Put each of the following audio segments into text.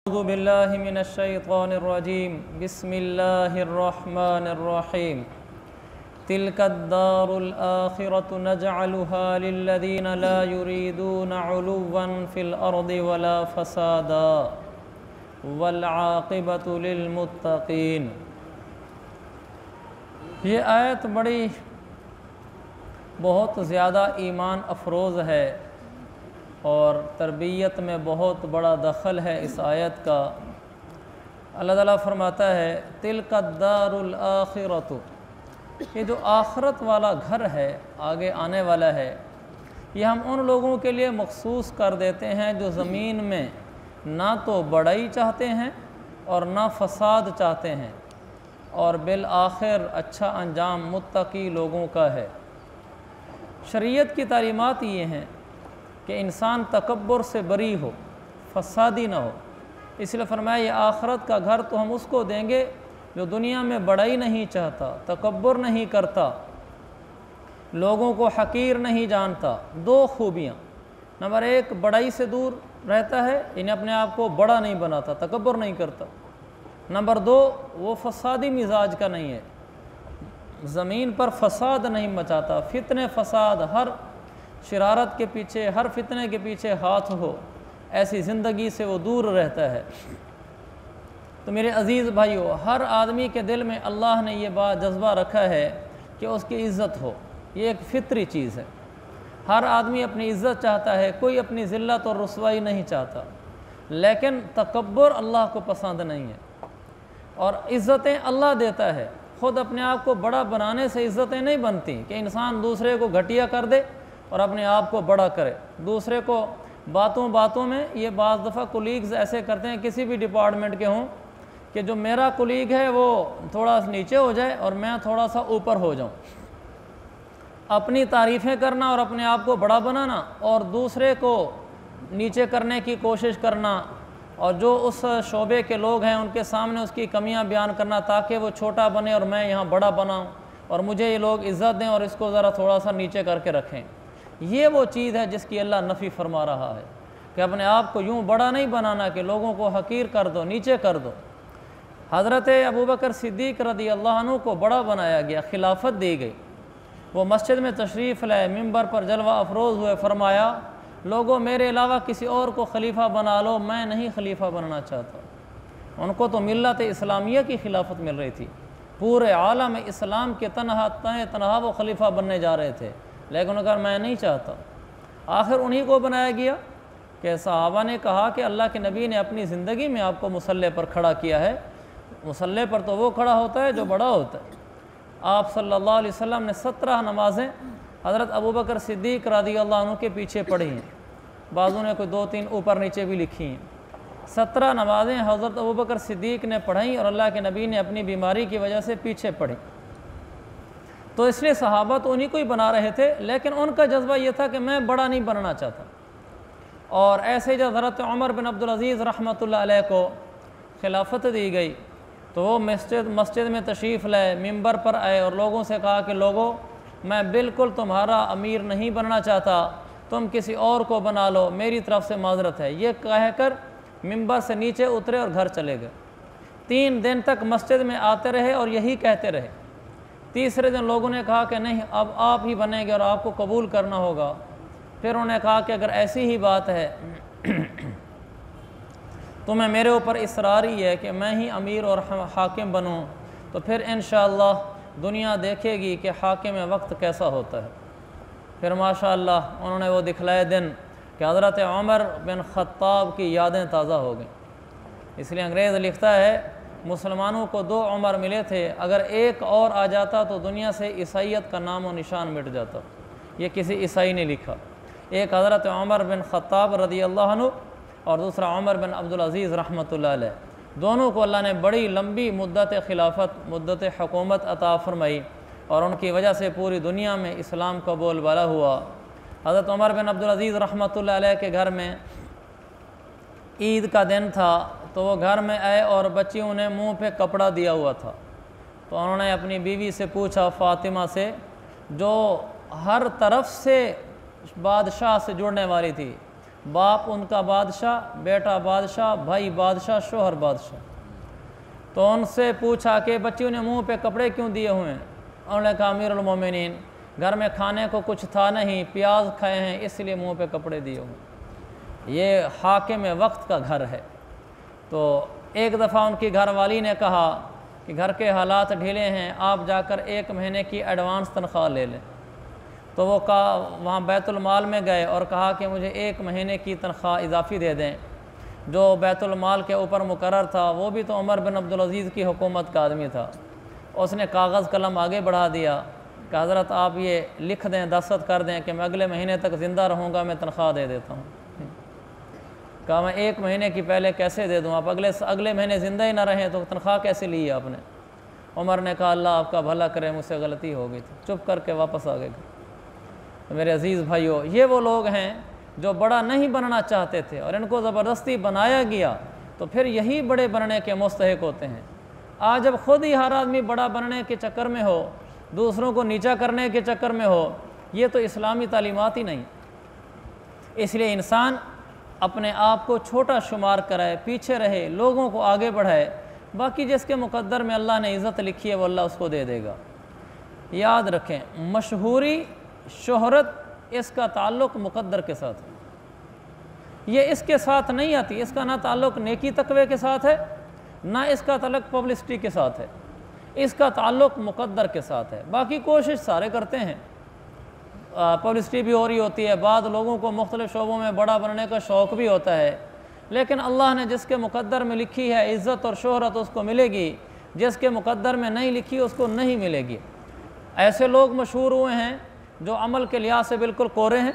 अऊज़ु बिल्लाहि मिनश शैतानिर रजीम बिस्मिल्लाहिर रहमानिर रहीम तिल्कद्दारुल आखिरतु नजअलुहा लिल्लज़ीना ला युरीदूना उलुव्वन फिल अर्दि वला फसादा वल आक़िबतु लिल मुत्तक़ीन। ये आयत बड़ी बहुत ज़्यादा ईमान अफरोज़ है और तरबियत में बहुत बड़ा दखल है इस आयत का। अल्लाह ताला फरमाता है तिल्कद्दारुल आखिरतु, ये जो आखरत वाला घर है, आगे आने वाला है, ये हम उन लोगों के लिए मखसूस कर देते हैं जो ज़मीन में ना तो बड़ाई चाहते हैं और ना फसाद चाहते हैं, और बिल आखिर अच्छा अंजाम मुत्तकी लोगों का है। शरीयत की तालीमात ये हैं कि इंसान तकब्बुर से बरी हो, फसादी ना हो। इसलिए फरमाया ये आखरत का घर तो हम उसको देंगे जो दुनिया में बड़ाई नहीं चाहता, तकब्बुर नहीं करता, लोगों को हकीर नहीं जानता। दो खूबियाँ, नंबर एक बड़ाई से दूर रहता है, इन्हें अपने आप को बड़ा नहीं बनाता, तकब्बुर नहीं करता। नंबर दो, वो फसादी मिजाज का नहीं है, ज़मीन पर फसाद नहीं मचाता, फितने फसाद, हर शरारत के पीछे, हर फितने के पीछे हाथ हो, ऐसी ज़िंदगी से वो दूर रहता है। तो मेरे अज़ीज़ भाइयों, हर आदमी के दिल में अल्लाह ने ये बात जज्बा रखा है कि उसकी इज़्ज़त हो, ये एक फितरी चीज़ है। हर आदमी अपनी इज़्ज़त चाहता है, कोई अपनी ज़िल्लत और रुसवाई नहीं चाहता, लेकिन तकब्बुर अल्लाह को पसंद नहीं है। और इज़्ज़तें अल्लाह देता है, ख़ुद अपने आप को बड़ा बनाने से इज़्ज़तें नहीं बनती कि इंसान दूसरे को घटिया कर दे और अपने आप को बड़ा करे। दूसरे को बातों बातों में, ये बाज़ दफ़ा कुलीग्स ऐसे करते हैं किसी भी डिपार्टमेंट के हों कि जो मेरा कुलीग है वो थोड़ा नीचे हो जाए और मैं थोड़ा सा ऊपर हो जाऊं। अपनी तारीफ़ें करना और अपने आप को बड़ा बनाना और दूसरे को नीचे करने की कोशिश करना, और जो उस शोबे के लोग हैं उनके सामने उसकी कमियां बयान करना ताकि वो छोटा बने और मैं यहाँ बड़ा बनाऊँ और मुझे ये लोग इज़्ज़त दें और इसको ज़रा थोड़ा सा नीचे करके रखें। ये वो चीज़ है जिसकी अल्लाह नफ़ी फरमा रहा है कि अपने आप को यूँ बड़ा नहीं बनाना कि लोगों को हकीर कर दो, नीचे कर दो। हज़रत अबू बकर सिद्दीक़ रज़ी अल्लाह अन्हु को बड़ा बनाया गया, खिलाफत दी गई। वो मस्जिद में तशरीफ़ लाए, मिंबर पर जलवा अफरोज़ हुए, फरमाया लोगों मेरे अलावा किसी और को खलीफा बना लो, मैं नहीं खलीफा बनना चाहता। उनको तो मिल्लत इस्लामिया की खिलाफत मिल रही थी, पूरे आलम इस्लाम के तनहा वो खलीफा बनने जा रहे थे, लेकिन उन्होंने कहा मैं नहीं चाहता। आखिर उन्हीं को बनाया गया कि सहाबा ने कहा कि अल्लाह के नबी ने अपनी ज़िंदगी में आपको मुसल्ले पर खड़ा किया है। मुसल्ले पर तो वो खड़ा होता है जो बड़ा होता है। आप सल्लल्लाहु अलैहि वसल्लम ने 17 नमाज़ें हज़रत अबू बकर सिद्दीक़ रज़ी अल्लाह अन्हु के पीछे पढ़ी हैं, बाज़ू ने कोई 2-3 ऊपर नीचे भी लिखी हैं। 17 नमाज़ें हज़रत अबू बकर सिद्दीक़ ने पढ़ी और अल्लाह के नबी ने अपनी बीमारी की वजह से पीछे पढ़ी। तो इसलिए सहाबा तो उन्हीं को ही बना रहे थे, लेकिन उनका जज्बा ये था कि मैं बड़ा नहीं बनना चाहता। और ऐसे जब हज़रत उमर बिन अब्दुल अज़ीज़ रहमतुल्लाह अलैह को खिलाफत दी गई तो वो मस्जिद में तशरीफ़ लाए, मिंबर पर आए और लोगों से कहा कि लोगों मैं बिल्कुल तुम्हारा अमीर नहीं बनना चाहता, तुम किसी और को बना लो, मेरी तरफ से माजरत है। ये कहकर मिंबर से नीचे उतरे और घर चले गए। 3 दिन तक मस्जिद में आते रहे और यही कहते रहे। तीसरे दिन लोगों ने कहा कि नहीं, अब आप ही बनेंगे और आपको कबूल करना होगा। फिर उन्होंने कहा कि अगर ऐसी ही बात है तुम्हें मेरे ऊपर इसरार ही है कि मैं ही अमीर और हाकिम बनूं, तो फिर इंशाअल्लाह दुनिया देखेगी कि हाकिम वक्त कैसा होता है। फिर माशाअल्लाह उन्होंने वो दिखलाए दिन कि हज़रत उमर बिन ख़त्ताब की यादें ताज़ा हो गईं। इसलिए अंग्रेज़ लिखता है मुसलमानों को 2 उमर मिले थे, अगर एक और आ जाता तो दुनिया से ईसाइयत का नाम और निशान मिट जाता। ये किसी ईसाई ने लिखा। एक हज़रत उमर बिन ख़त्ताब रज़ी अल्लाह अन्हु और दूसरा उमर बिन अब्दुल अज़ीज़ रहमतुल्लाह अलैह, दोनों को अल्लाह ने बड़ी लंबी मुद्दत खिलाफत, मुद्दत हुकूमत अता फरमाई और उनकी वजह से पूरी दुनिया में इस्लाम का बोलबाला हुआ। हज़रत उमर बिन अब्दुल अज़ीज़ रहमतुल्लाह अलैह के घर में ईद का दिन था, तो वो घर में आए और बच्चियों ने मुंह पे कपड़ा दिया हुआ था। तो उन्होंने अपनी बीवी से पूछा, फ़ातिमा से, जो हर तरफ से बादशाह से जुड़ने वाली थी, बाप उनका बादशाह, बेटा बादशाह, भाई बादशाह, शोहर बादशाह। तो उनसे पूछा कि बच्चियों ने मुंह पे कपड़े क्यों दिए हुए हैं? उन्होंने कहा अमीरुल मोमिनीन, घर में खाने को कुछ था नहीं, प्याज खाए हैं इसलिए मुंह पे कपड़े दिए हुए। ये हाकिम वक्त का घर है। तो एक दफ़ा उनकी घरवाली ने कहा कि घर के हालात ढीले हैं, आप जाकर 1 महीने की एडवांस तनख्वाह ले लें। तो वो कहा वहाँ बैतुल माल में गए और कहा कि मुझे 1 महीने की तनख्वाह इजाफ़ी दे दें। जो बैतुल माल के ऊपर मुकर्रर था वो भी तो उमर बिन अब्दुल अज़ीज़ की हुकूमत का आदमी था। उसने कागज़ कलम आगे बढ़ा दिया कि हज़रत आप ये लिख दें, दस्तखत कर दें कि मैं अगले महीने तक ज़िंदा रहूँगा, मैं तनख्वाह दे देता हूँ। कहा मैं 1 महीने की पहले कैसे दे दूँ, आप अगले महीने ज़िंदा ही ना रहें तो तनख्वाह कैसे ली है आपने? उमर ने कहा अल्लाह आपका भला करे, मुझसे गलती हो गई थी, चुप करके वापस आ गए। तो मेरे अज़ीज़ भाइयों, ये वो लोग हैं जो बड़ा नहीं बनना चाहते थे और इनको ज़बरदस्ती बनाया गया, तो फिर यही बड़े बनने के मुस्तहिक होते हैं। आज जब खुद ही हर आदमी बड़ा बनने के चक्कर में हो, दूसरों को नीचा करने के चक्कर में हो, ये तो इस्लामी तालीमात ही नहीं। इसलिए इंसान अपने आप को छोटा शुमार कराए, पीछे रहे, लोगों को आगे बढ़ाए, बाकी जिसके मुकद्दर में अल्लाह ने इज़्ज़त लिखी है वो अल्लाह उसको दे देगा। याद रखें, मशहूरी, शोहरत, इसका ताल्लुक़ मुकद्दर के साथ है, ये इसके साथ नहीं आती। इसका ना ताल्लुक़ नेकी तकवे के साथ है, ना इसका ताल्लुक़ पब्लिसिटी के साथ है, इसका ताल्लुक़ मुकद्दर के साथ है। बाकी कोशिश सारे करते हैं, पब्लिसिटी भी हो रही होती है, बाद लोगों को मुख्तलिफ़ शोबों में बड़ा बनने का शौक़ भी होता है, लेकिन अल्लाह ने जिसके मुकद्दर में लिखी है इज़्ज़त और शोहरत उसको मिलेगी, जिसके मुकद्दर में नहीं लिखी उसको नहीं मिलेगी। ऐसे लोग मशहूर हुए हैं जो अमल के लिहाज से बिल्कुल कोरे हैं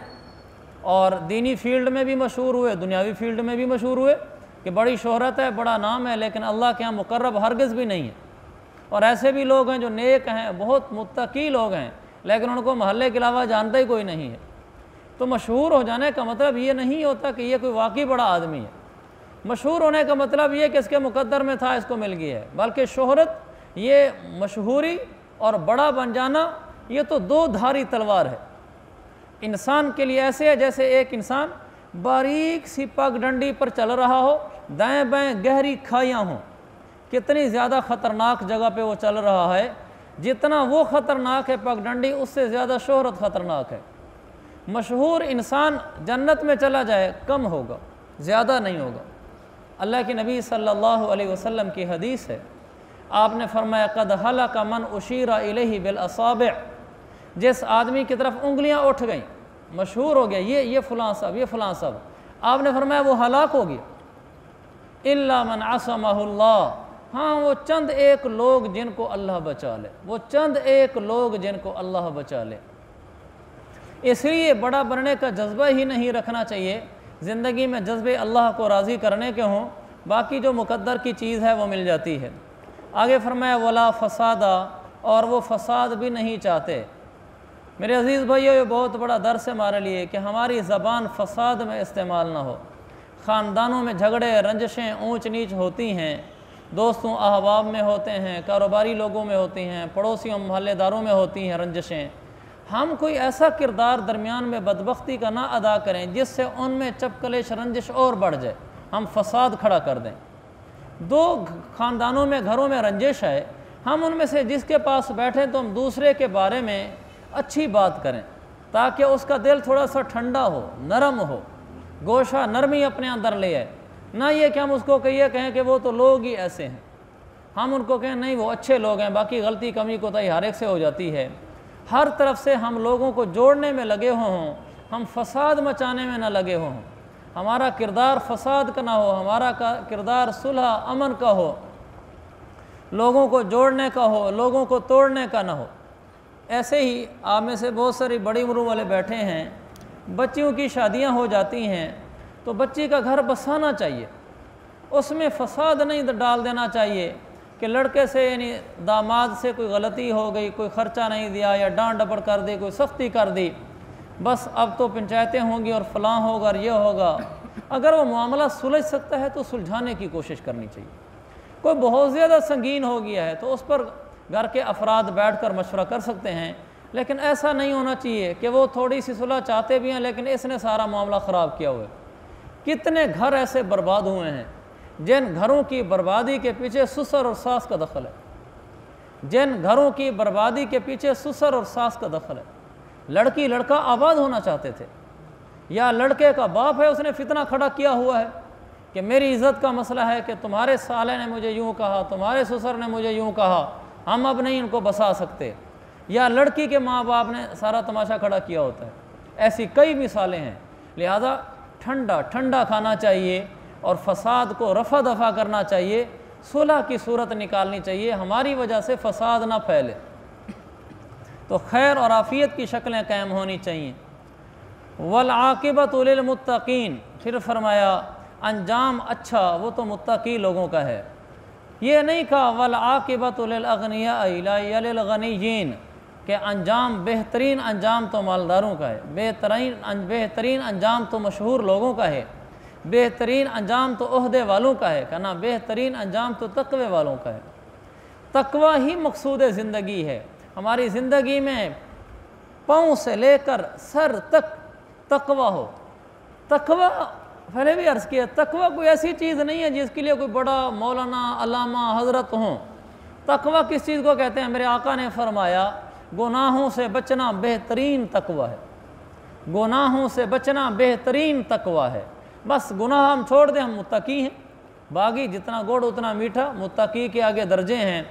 और दीनी फील्ड में भी मशहूर हुए, दुनियावी फील्ड में भी मशहूर हुए कि बड़ी शोहरत है, बड़ा नाम है, लेकिन अल्लाह के यहाँ मुकर्रब हरगिज़ भी नहीं है। और ऐसे भी लोग हैं जो नेक हैं, बहुत मुत्तकी लोग हैं, लेकिन उनको महल्ले के अलावा जानता ही कोई नहीं है। तो मशहूर हो जाने का मतलब ये नहीं होता कि ये कोई वाकई बड़ा आदमी है। मशहूर होने का मतलब ये कि इसके मुकद्दर में था, इसको मिल गया है। बल्कि शोहरत, ये मशहूरी और बड़ा बन जाना, ये तो 2 धारी तलवार है। इंसान के लिए ऐसे है जैसे एक इंसान बारीक सी पगडंडी पर चल रहा हो, दाएं बाएं गहरी खाइयाँ हों, कितनी ज़्यादा ख़तरनाक जगह पे वो चल रहा है। जितना वो ख़तरनाक है पगडंडी, उससे ज़्यादा शोहरत ख़तरनाक है। मशहूर इंसान जन्नत में चला जाए कम होगा, ज़्यादा नहीं होगा। अल्लाह के नबी सल्लल्लाहु अलैहि वसल्लम की हदीस है, आपने फरमाया कद हलक मन उशीरा इलैहि बिल असाबि', जिस आदमी की तरफ उंगलियां उठ गईं, मशहूर हो गया ये फ़लाँ साहब, ये फ़लाँ साहब, आपने फरमाया वो हलाक हो गया। इल्ला मन असमहुल्लाह, हाँ वो चंद एक लोग जिनको अल्लाह बचा ले, वो चंद एक लोग जिनको अल्लाह बचा ले। इसलिए बड़ा बनने का जज्बा ही नहीं रखना चाहिए, ज़िंदगी में जज्बे अल्लाह को राज़ी करने के हों, बाकी जो मुकद्दर की चीज़ है वो मिल जाती है। आगे फरमाया वला फसादा, और वो फसाद भी नहीं चाहते। मेरे अज़ीज़ भाइयों, ये बहुत बड़ा दर्स है हमारे लिए कि हमारी ज़बान फसाद में इस्तेमाल ना हो। ख़ानदानों में झगड़े, रंजशें, ऊंच नीच होती हैं, दोस्तों अहबाब में होते हैं, कारोबारी लोगों में होती हैं, पड़ोसियों मोहल्लेदारों में होती हैं रंजशें। हम कोई ऐसा किरदार दरमियान में बदबख्ती का ना अदा करें जिससे उनमें चपकलेश, रंजिश और बढ़ जाए, हम फसाद खड़ा कर दें। 2 ख़ानदानों में, घरों में रंजिश है, हम उनमें से जिसके पास बैठें तो हम दूसरे के बारे में अच्छी बात करें ताकि उसका दिल थोड़ा सा ठंडा हो, नरम हो, गोशा नरमी अपने अंदर ले आए। ना ये कि हम उसको कहें कि वो तो लोग ही ऐसे हैं, हम उनको कहें नहीं वो अच्छे लोग हैं, बाकी गलती कमी कोताही हर एक से हो जाती है। हर तरफ से हम लोगों को जोड़ने में लगे हों, हम फसाद मचाने में ना लगे हों। हमारा किरदार फसाद का ना हो, हमारा किरदार सुलह अमन का हो, लोगों को जोड़ने का हो, लोगों को तोड़ने का ना हो। ऐसे ही आप में से बहुत सारी बड़ी उम्र वाले बैठे हैं, बच्चियों की शादियां हो जाती हैं तो बच्ची का घर बसाना चाहिए, उसमें फसाद नहीं डाल देना चाहिए कि लड़के से यानी दामाद से कोई गलती हो गई, कोई ख़र्चा नहीं दिया या डांट डपट कर दी, कोई सख्ती कर दी, बस अब तो पंचायतें होंगी और फलां होगा और ये होगा। अगर वो मामला सुलझ सकता है तो सुलझाने की कोशिश करनी चाहिए। कोई बहुत ज़्यादा संगीन हो गया है तो उस पर घर के अफराद बैठकर मशवरा कर सकते हैं, लेकिन ऐसा नहीं होना चाहिए कि वो थोड़ी सी सुलह चाहते भी हैं लेकिन इसने सारा मामला ख़राब किया हुआ है। कितने घर ऐसे बर्बाद हुए हैं जिन घरों की बर्बादी के पीछे ससुर और सास का दखल है, जिन घरों की बर्बादी के पीछे ससुर और सास का दखल है। लड़की लड़का आबाद होना चाहते थे, या लड़के का बाप है उसने फितना खड़ा किया हुआ है कि मेरी इज़्ज़त का मसला है कि तुम्हारे साले ने मुझे यूँ कहा, तुम्हारे ससुर ने मुझे यूँ कहा, हम अब नहीं इनको बसा सकते, या लड़की के माँ बाप ने सारा तमाशा खड़ा किया होता है। ऐसी कई मिसालें हैं। लिहाजा ठंडा ठंडा खाना चाहिए और फसाद को रफ़ा दफ़ा करना चाहिए, सुलह की सूरत निकालनी चाहिए, हमारी वजह से फसाद ना फैले। तो खैर और आफ़ियत की शक्लें कायम होनी चाहिए। वल आक़िबतु लिल मुत्तक़ीन, फिर फरमाया अंजाम अच्छा वो तो मुत्तक़ी लोगों का है। ये नहीं कहा वल आक़िबतु लिल अग़निया ला लिल गनिय्यीन, कि अंजाम बेहतरीन अंजाम तो मालदारों का है, बेहतरीन अंजाम तो मशहूर लोगों का है, बेहतरीन अंजाम तो ओहदे वालों का है, कहना बेहतरीन अंजाम तो तक़वे वालों का है। तक़वा ही मकसूद ज़िंदगी है। हमारी ज़िंदगी में पाँव से लेकर सर तक तक़वा हो। तक़वा पहले भी अर्ज़ किया, तक़वा कोई ऐसी चीज़ नहीं है जिसके लिए कोई बड़ा मौलाना अल्लामा हज़रत हों। तक़वा किस चीज़ को कहते हैं? मेरे आका ने फरमाया गुनाहों से बचना बेहतरीन तक़वा है, गुनाहों से बचना बेहतरीन तक़वा है। बस गुनाह हम छोड़ दें, हम मुत्तकी हैं। बागी जितना गुड़ उतना मीठा, मुत्तकी के आगे दर्जे हैं।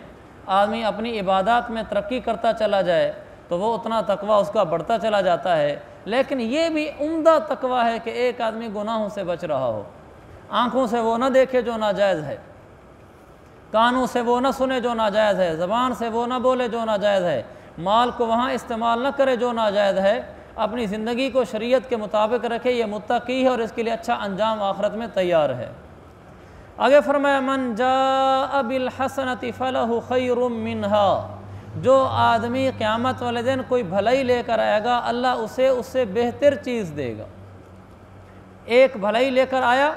आदमी अपनी इबादत में तरक्की करता चला जाए तो वो उतना तक़वा उसका बढ़ता चला जाता है। लेकिन ये भी उम्दा तक़वा है कि एक आदमी गुनाहों से बच रहा हो, आँखों से वो न देखे जो नाजायज़ है, कानों से वो न सुने जो नाजायज़ है, ज़बान से वो न बोले जो नाजायज़ है, माल को वहाँ इस्तेमाल न करे जो नाजायज़ है, अपनी ज़िंदगी को शरीयत के मुताबिक रखे। ये मुत्तकी है और इसके लिए अच्छा अंजाम आखिरत में तैयार है। आगे फरमाया मन जाअ बिल हसनति फलहु खैरुम मिन्हा, जो आदमी क़यामत वाले दिन कोई भलाई लेकर आएगा अल्लाह उसे उससे बेहतर चीज़ देगा। एक भलाई लेकर आया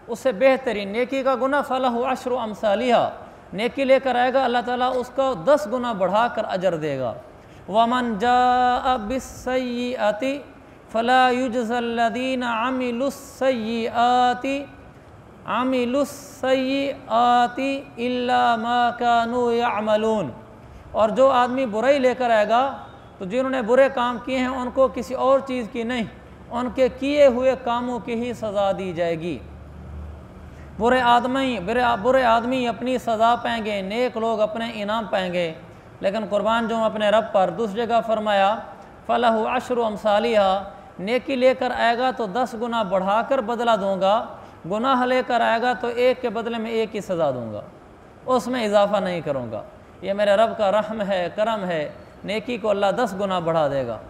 उससे बेहतरीन नेकी का गुना, फलहु अशरु अमसालिहा, नेकी लेकर आएगा अल्लाह ताला उसको 10 गुना बढ़ाकर अजर देगा। वमन जाअ बिस्सय्यिअति फला युजज़ल्लज़ीना अमिलुस्सय्यिआति इल्ला मा कानू यअमलून, और जो आदमी बुराई लेकर आएगा तो जिन्होंने बुरे काम किए हैं उनको किसी और चीज़ की नहीं, उनके किए हुए कामों की ही सज़ा दी जाएगी। बुरे आदमी अपनी सज़ा पाएंगे, नेक लोग अपने इनाम पाएंगे। लेकिन कुर्बान जो अपने रब पर, दूसरी जगह फरमाया फलहु अशरु अमसालिहा, नेकी लेकर आएगा तो 10 गुना बढ़ाकर बदला दूंगा, गुनाह लेकर आएगा तो एक के बदले में एक ही सज़ा दूंगा, उसमें इजाफ़ा नहीं करूँगा। ये मेरे रब का रहम है, करम है, नेकी को अल्लाह 10 गुना बढ़ा देगा।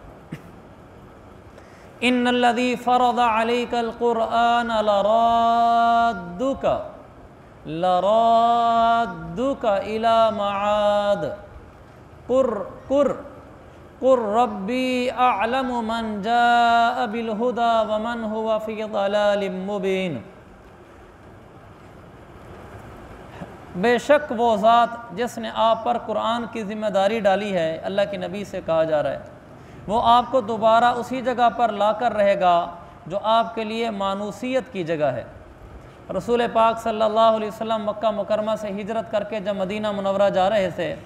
इन्नल्लज़ी फ़रज़ अलैकल क़ुरआन लराद्दुका इला मआद कुर रब्बी अअलमु मन जाअ बिल हुदा व मन हुवा फ़ी ज़लालिम मुबीन। बेशक वो ज़ात जिसने आप पर कुरान की ज़िम्मेदारी डाली है, अल्लाह के नबी से कहा जा रहा है, वो आपको दोबारा उसी जगह पर लाकर रहेगा जो आपके लिए मानूसियत की जगह है। रसूल पाक सल्लल्लाहु अलैहि वसल्लम मक्का मुकरमा से हिजरत करके जब मदीना मुनव्वरा जा रहे थे,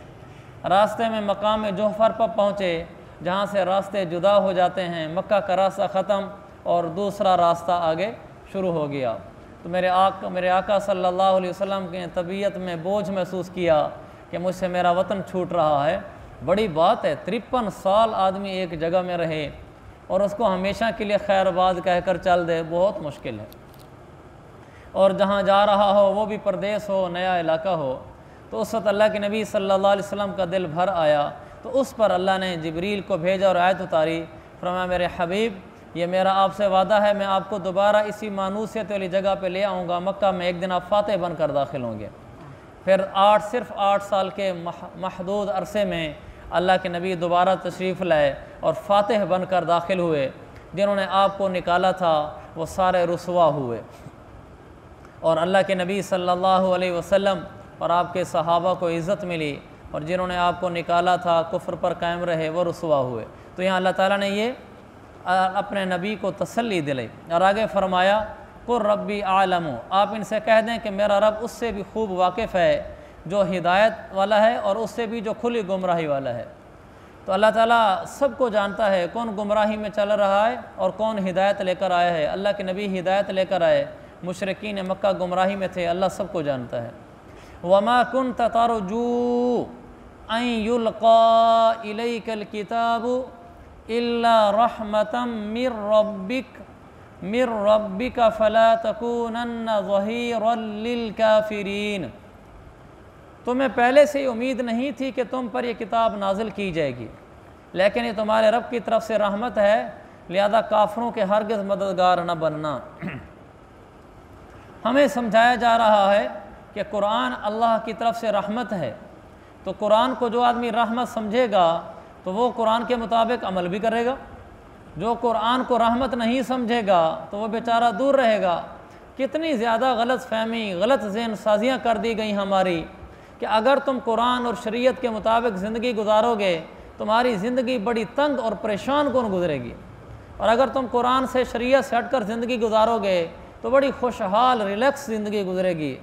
रास्ते में मकाम जोहफर पर पहुँचे, जहाँ से रास्ते जुदा हो जाते हैं। मक्का का रास्ता ख़त्म और दूसरा रास्ता आगे शुरू हो गया। तो मेरे आका सल्लल्लाहु अलैहि वसल्लम की तबीयत में बोझ महसूस किया कि मुझसे मेरा वतन छूट रहा है। बड़ी बात है, 53 साल आदमी एक जगह में रहे और उसको हमेशा के लिए खैरबाद कहकर चल दे, बहुत मुश्किल है। और जहाँ जा रहा हो वो भी परदेश हो, नया इलाका हो। तो उस वक्त अल्लाह के नबी सल्लल्लाहु अलैहि वसल्लम का दिल भर आया, तो उस पर अल्लाह ने जिब्रील को भेजा और आयत उतारी। फरमाया मेरे हबीब, ये मेरा आपसे वादा है, मैं आपको दोबारा इसी मानूसियत वाली जगह पे ले आऊँगा। मक्का में एक दिन आप फ़ातह बनकर दाखिल होंगे। फिर सिर्फ 8 साल के महदूद अरसे में अल्लाह के नबी दोबारा तशरीफ़ लाए और फ़ातह बनकर दाखिल हुए। जिन्होंने आपको निकाला था वो सारे रुसवा हुए और अल्लाह के नबी सल्लल्लाहु अलैहि वसल्लम और आपके सहाबा को इज़्ज़त मिली, और जिन्होंने आपको निकाला था कुफ्र पर कायम रहे वो रुसवा हुए। तो यहाँ अल्लाह ताला ने ये अपने नबी को तसल्ली दिलाई और आगे फरमाया कुर रब्बी आलमु, आप इनसे कह दें कि मेरा रब उससे भी खूब वाकिफ़ है जो हिदायत वाला है और उससे भी जो खुली गुमराही वाला है। तो अल्लाह ताला सबको जानता है कौन गुमराही में चल रहा है और कौन हिदायत लेकर आया है। अल्लाह के नबी हिदायत लेकर आए, मुशरिकीन मक्का गुमराही में थे, अल्लाह सबको जानता है। वमा कुन्त तरजू अन युल्का इलैकल किताबु इल्ला रहमतम मिर रब्बिका फला तकूनन्न ज़हीरन लिल काफिरीन। तुम्हें पहले से ही उम्मीद नहीं थी कि तुम पर यह किताब नाजिल की जाएगी, लेकिन ये तुम्हारे रब की तरफ से रहमत है, लिहाजा काफरों के हरगिज़ मददगार न बनना। हमें समझाया जा रहा है कि कुरान अल्लाह की तरफ से रहमत है, तो कुरान को जो आदमी रहमत समझेगा तो वो कुरान के मुताबिक अमल भी करेगा। जो कुरान को रहमत नहीं समझेगा तो वो बेचारा दूर रहेगा। कितनी ज़्यादा गलत फहमी, गलत ज़हन साजियाँ कर दी गई हमारी कि अगर तुम कुरान और शरीयत के मुताबिक ज़िंदगी गुजारोगे तुम्हारी ज़िंदगी बड़ी तंग और परेशान कौन गुजरेगी, और अगर तुम कुरान से शरीयत से हटकर ज़िंदगी गुजारोगे तो बड़ी खुशहाल रिलैक्स ज़िंदगी गुजरेगी।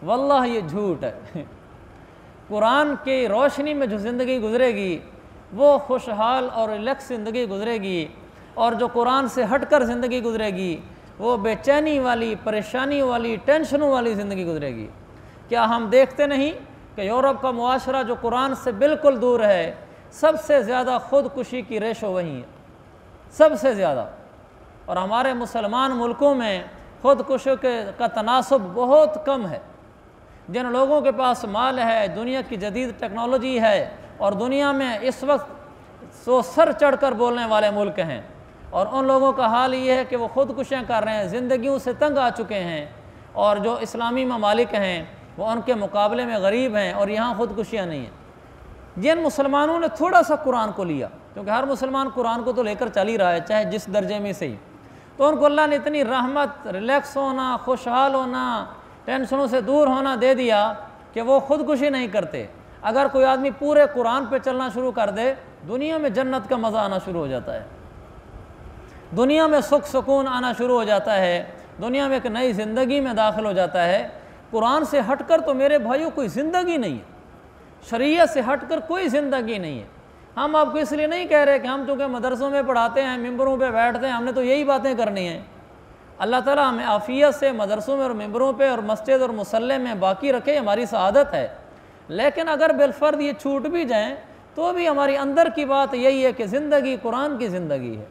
वल्लाह ये झूठ है। कुरान की रोशनी में जो ज़िंदगी गुजरेगी वो खुशहाल और रिलैक्स ज़िंदगी गुजरेगी, और जो कुरान से हटकर ज़िंदगी गुजरेगी वो बेचैनी वाली, परेशानी वाली, टेंशनों वाली ज़िंदगी गुजरेगी। क्या हम देखते नहीं कि यूरोप का मुआशरा जो कुरान से बिल्कुल दूर है, सबसे ज़्यादा ख़ुदकुशी की रेशो वहीं है, सबसे ज़्यादा। और हमारे मुसलमान मुल्कों में ख़ुदकुशी का तनासब बहुत कम है। जिन लोगों के पास माल है, दुनिया की जदीद टेक्नोलॉजी है और दुनिया में इस वक्त सर चढ़ कर बोलने वाले मुल्क हैं, और उन लोगों का हाल ये है कि वो ख़ुदकुशियाँ कर रहे हैं, ज़िंदगियों से तंग आ चुके हैं, और जो इस्लामी ममालिक हैं वो उनके मुकाबले में गरीब हैं और यहाँ ख़ुदकुशियाँ नहीं हैं। जिन मुसलमानों ने थोड़ा सा कुरान को लिया, क्योंकि हर मुसलमान कुरान को तो लेकर चल ही रहा है चाहे जिस दर्जे में से ही, तो उनको अल्लाह ने इतनी रहमत, रिलैक्स होना, खुशहाल होना, टेंशनों से दूर होना दे दिया कि वो ख़ुदकुशी नहीं करते। अगर कोई आदमी पूरे कुरान पे चलना शुरू कर दे, दुनिया में जन्नत का मज़ा आना शुरू हो जाता है, दुनिया में सुख सुकून आना शुरू हो जाता है, दुनिया में एक नई ज़िंदगी में दाखिल हो जाता है। कुरान से हटकर तो मेरे भाइयों कोई ज़िंदगी नहीं है, शरीयत से हटकर कोई ज़िंदगी नहीं है। हम आपको इसलिए नहीं कह रहे कि हम चूँकि मदरसों में पढ़ाते हैं, मिंबरों पे बैठते हैं, हमने तो यही बातें करनी हैं। अल्लाह ताला हमें आफ़ियत से मदरसों में और मिंबरों पे और मस्जिद और मुसल्ले में बाकी रखे, हमारी सआदत है। लेकिन अगर बिलफर्द ये छूट भी जाएँ तो भी हमारी अंदर की बात यही है कि ज़िंदगी कुरान की ज़िंदगी है।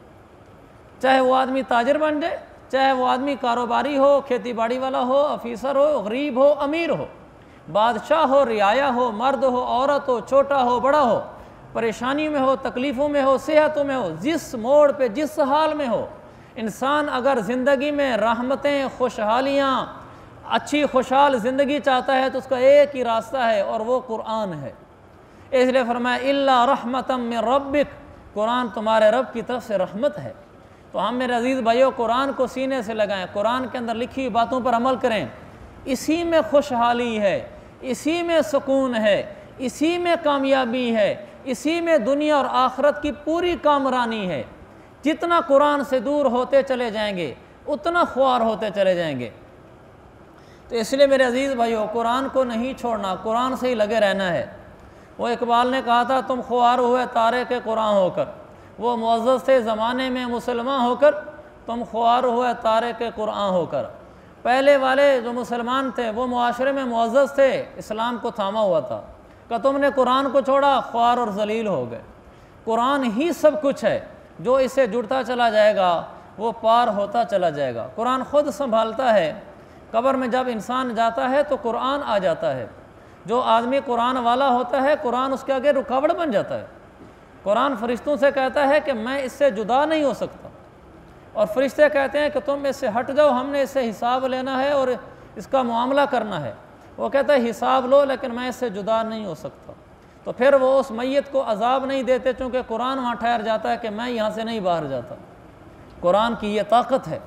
चाहे वो आदमी ताजिर बन जाए, चाहे वो आदमी कारोबारी हो, खेती बाड़ी वाला हो, ऑफिसर हो, गरीब हो, अमीर हो, बादशाह हो, रियाया हो, मर्द हो, औरत हो, छोटा हो, बड़ा हो, परेशानी में हो, तकलीफ़ों में हो, सेहतों में हो, जिस मोड़ पे, जिस हाल में हो, इंसान अगर ज़िंदगी में रहमतें, खुशहालियाँ, अच्छी खुशहाल ज़िंदगी चाहता है तो उसका एक ही रास्ता है और वो कुरान है। इसलिए फरमाया इल्ला रहमतम मिन रब्बिक, कुरान तुम्हारे रब की तरफ से रहमत है। तो हम मेरे अजीज़ भाइयों कुरान को सीने से लगाएं, कुरान के अंदर लिखी हुई बातों पर अमल करें। इसी में खुशहाली है, इसी में सुकून है, इसी में कामयाबी है, इसी में दुनिया और आखिरत की पूरी कामरानी है। जितना कुरान से दूर होते चले जाएंगे उतना ख्वार होते चले जाएंगे। तो इसलिए मेरे अजीज़ भाइयों कुरान को नहीं छोड़ना, कुरान से ही लगे रहना है। वो इकबाल ने कहा था तुम ख्वार हुए तारे के कुरान होकर, वो मुअज़्ज़ज़ थे ज़माने में मुसलमान होकर, तुम ख्वार हुए तारे के कुरान होकर। पहले वाले जो मुसलमान थे वो मुआशरे में मुअज़्ज़ज़ थे, इस्लाम को थामा हुआ था, कि तुमने कुरान को छोड़ा, ख्वार और ज़लील हो गए। कुरान ही सब कुछ है, जो इससे जुड़ता चला जाएगा वो पार होता चला जाएगा। कुरान ख़ुद संभालता है। कब्र में जब इंसान जाता है तो कुरान आ जाता है। जो आदमी कुरान वाला होता है कुरान उसके आगे रुकावट बन जाता है। कुरान फरिश्तों से कहता है कि मैं इससे जुदा नहीं हो सकता, और फरिश्ते कहते हैं कि तुम इससे हट जाओ, हमने इससे हिसाब लेना है और इसका मामला करना है। वो कहता है हिसाब लो लेकिन मैं इससे जुदा नहीं हो सकता। तो फिर वो उस मैयत को अजाब नहीं देते, चूँकि कुरान वहाँ ठहर जाता है कि मैं यहाँ से नहीं बाहर जाता। कुरान की ये ताकत है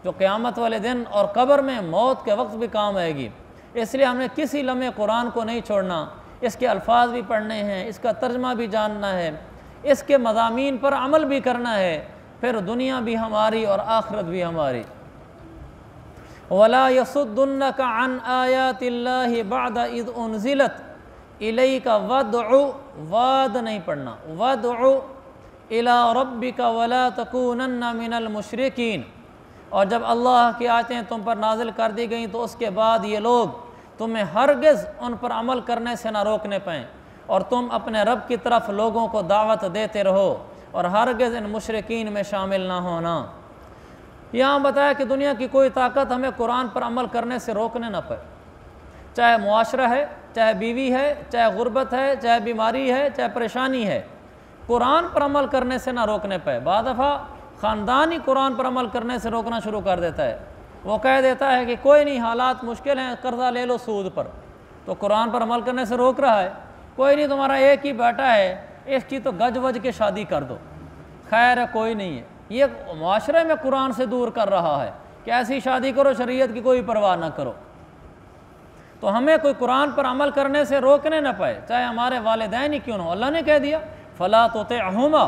जो क़यामत वाले दिन और कब्र में मौत के वक्त भी काम आएगी। इसलिए हमने किसी लम्हे कुरान को नहीं छोड़ना, इसके अल्फाज भी पढ़ने हैं, इसका तर्जमा भी जानना है, इसके मज़ामीन पर अमल भी करना है, फिर दुनिया भी हमारी और आखिरत भी हमारी। वला यसुद्दुन्नका अन आयातिल्लाहि बअद इज़ उनज़िलत इलैका वदउ, वाद नहीं पढ़ना, वदउ इला रब्बिका वला तकूनन्ना मिनल मुशरिकीन। और जब अल्लाह की आयतें तुम पर नाजिल कर दी गई तो उसके बाद ये लोग तुम्हें हरगिज़ उन पर अमल करने से ना रोकने पाएँ, और तुम अपने रब की तरफ लोगों को दावत देते रहो और हरगिज़ इन मुशरिकीन में शामिल ना होना। यहाँ बताया कि दुनिया की कोई ताकत हमें कुरान पर अमल करने से रोकने ना पाए, चाहे मुआशरा है, चाहे बीवी है, चाहे गुर्बत है, चाहे बीमारी है, चाहे परेशानी है, कुरान पर अमल करने से ना रोकने पाए। बाद दफ़ा ख़ानदान ही कुरान पर अमल करने से रोकना शुरू कर देता है। वो कह देता है कि कोई नहीं, हालात मुश्किल हैं, कर्जा ले लो सूद पर, तो कुरान पर अमल करने से रोक रहा है। कोई नहीं, तुम्हारा एक ही बेटा है, इसकी तो गज वज के शादी कर दो, खैर है, कोई नहीं है। ये मुआशरे में कुरान से दूर कर रहा है कि ऐसी शादी करो, शरीयत की कोई परवाह ना करो। तो हमें कोई कुरान पर अमल करने से रोकने ना पाए, चाहे हमारे वालिदैन ही क्यों ना हो। अल्लाह ने कह दिया फ़ला तुतिअहुमा,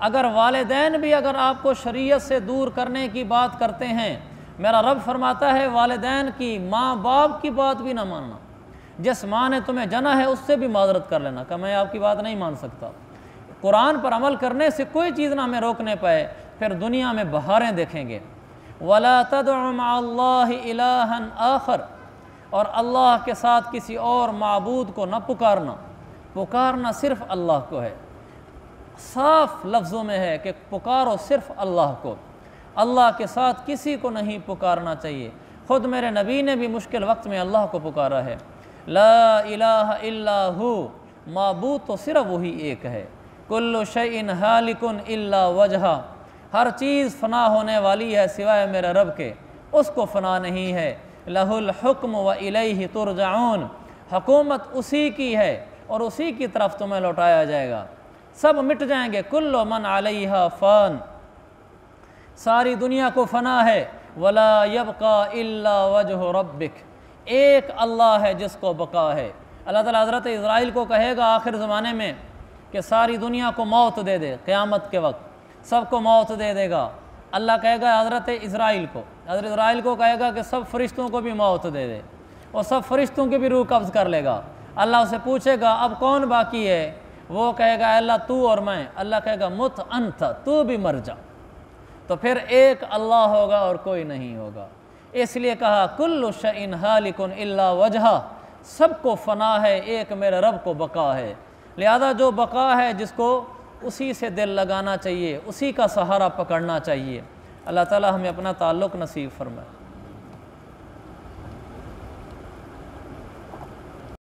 अगर वालिदैन भी अगर आपको शरीयत से दूर करने की बात करते हैं, मेरा रब फरमाता है वालिदैन की, माँ बाप की बात भी ना मानना। जिस माँ ने तुम्हें जना है उससे भी माजरत कर लेना कि मैं आपकी बात नहीं मान सकता। कुरान पर अमल करने से कोई चीज़ ना हमें रोकने पाए, फिर दुनिया में बहारें देखेंगे। वला तदउ मअल्लाहि इलाहन आखर, और अल्लाह के साथ किसी और माबूद को न पुकारना। पुकारना सिर्फ़ अल्लाह को है, साफ लफ्ज़ों में है कि पुकारो सिर्फ़ अल्लाह को, अल्लाह के साथ किसी को नहीं पुकारना चाहिए। ख़ुद मेरे नबी ने भी मुश्किल वक्त में अल्लाह को पुकारा है। ला इलाहा इल्ला हु, माबूद तो सिर्फ वही एक है। कुल्लु शैइन हालिकुन इल्ला वजहा, हर चीज़ फ़ना होने वाली है सिवाय मेरे रब के, उसको फ़ना नहीं है। लहुल हुक्म व इलैहि तुरजाऊन, हुकूमत उसी की है और उसी की तरफ तुम्हें लौटाया जाएगा। सब मिट जाएंगे। कुल्लु मन अलैहा फ़ान, सारी दुनिया को फ़ना है। वला यबका इल्ला वजहु रब्बिक, एक अल्लाह है जिसको बका है। अल्लाह ताला हज़रत इज़राइल को कहेगा आखिर ज़माने में कि सारी दुनिया को मौत दे दे, क़यामत के वक्त सबको मौत दे देगा। अल्लाह कहेगा हज़रत इज़राइल को कहेगा कि सब फरिश्तों को भी मौत दे दे, और सब फरिश्तों की भी रूह कब्ज़ कर लेगा। अल्लाह उसे पूछेगा अब कौन बाकी है, वो कहेगा अल्लाह तू और मैं। अल्लाह कहेगा मुत अंत, तू भी मर जा। तो फिर एक अल्लाह होगा और कोई नहीं होगा। इसलिए कहा कुल्लु शैइन हालिकुन इल्ला वजहा, सबको फ़ना है, एक मेरे रब को बका है। लिहाजा जो बका है जिसको, उसी से दिल लगाना चाहिए, उसी का सहारा पकड़ना चाहिए। अल्लाह ताला हमें अपना ताल्लुक़ नसीब फरमाए।